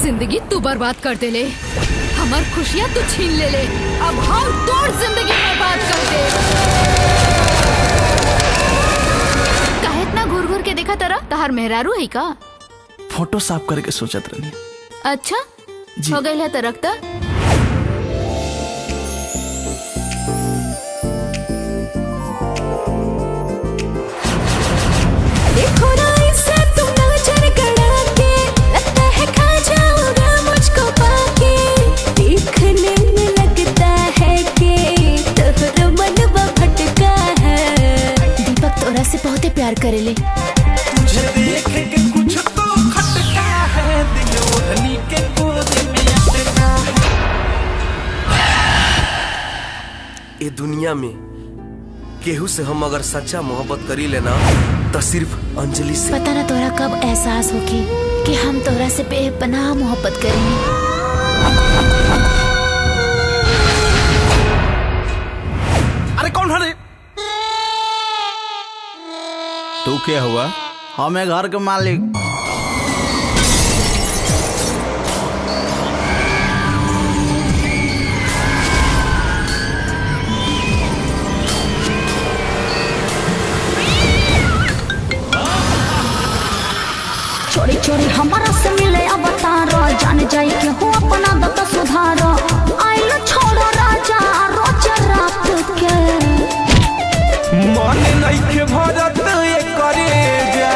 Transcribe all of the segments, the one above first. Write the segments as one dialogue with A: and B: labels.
A: जिंदगी तू बर्बाद कर दे ले, हमार खुशियाँ तू छीन ले ले, अब हम तोड़ जिंदगी बर्बाद कर दे। काहे इतना घूर घूर के देखा तारा? तहार मेहरारू है का?
B: फोटो साफ करके सोचत रहनी।
A: अच्छा हो गई है तरक ता? देखो ना इसे तुम नजर गड़ा के, लगता है खा जाओगे मुझको पाके, देखने में लगता है कि तोहरा मनवा भटका है। दीपक तोरा से बहुत प्यार करेले,
B: तुझे देख के कुछ तो खटका है, दिल ओढ़नी के गोद में अटका है।
C: ये दुनिया में केहू से हम अगर सच्चा मोहब्बत करी लेना तो सिर्फ अंजलि से।
A: पता ना तोरा कब एहसास होगी कि हम तोरा से बेपनाह मोहब्बत करेंगे।
B: अरे कौन है?
D: तू क्या हुआ? हमें घर के मालिक।
E: चोरी चोरी हमारा से मिले अवतारा, जान जाई के हो अपना दत्त सुधारा। आइल छोड़ो राजा रोज रात के,
B: मन नहीं के भरत ये करे जा,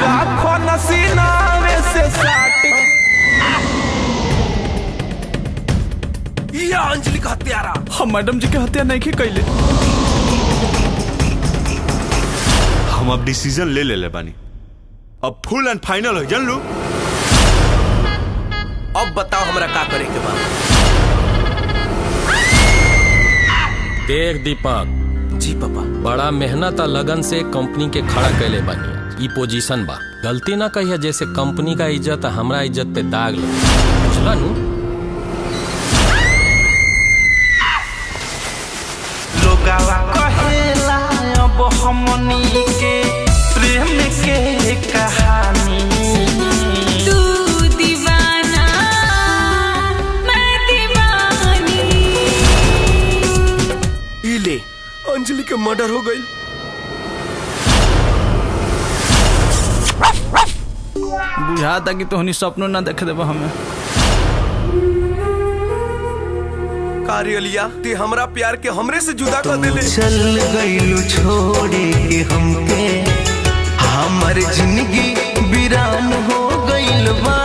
B: राखो नसीना में से साट।
C: ये अंजलि का हत्यारा।
B: हम मैडम जी के हत्या नहीं के कैले।
F: हम अब डिसीजन ले ले बानी, अब फुल एंड फाइनल हो जान लो।
C: अब बताओ हमरा का करे के बा?
G: देख दीपक
C: जी पापा,
G: बड़ा मेहनत और लगन से कंपनी के खड़ा कैले बानी। ई पोजीशन बा, गलती ना कहिए जैसे कंपनी का इज्जत हमरा इज्जत पे दाग लगे, बुझला नु?
B: लोगावा कहेला अब हमनी के प्रेम के कहानी।
A: तू दीवाना मैं दीवानी।
C: इले अंजलि के मर्डर हो गई।
D: बुझाता कि तोहनी सपनों ना देख देबा हमें।
C: कारियलिया ते हमरा प्यार के हमरे से जुदा कर देले।
H: चल गइलू छोड़े के हमके, हमर जिंदगी वीरान हो गइल बा।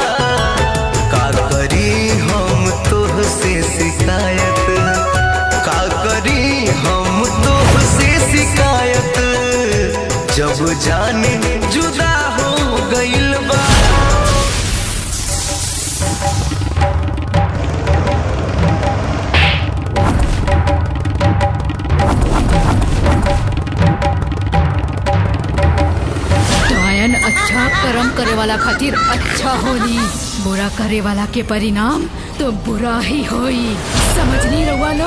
H: का करी हम तोह से शिकायत, का करी हम तोह से शिकायत, जब जाने जुदा हो गइल बा।
A: अच्छा कर्म करे वाला खातिर अच्छा होली, बुरा करे वाला के परिणाम तो बुरा ही होई। समझ नहीं रहुआ लोग?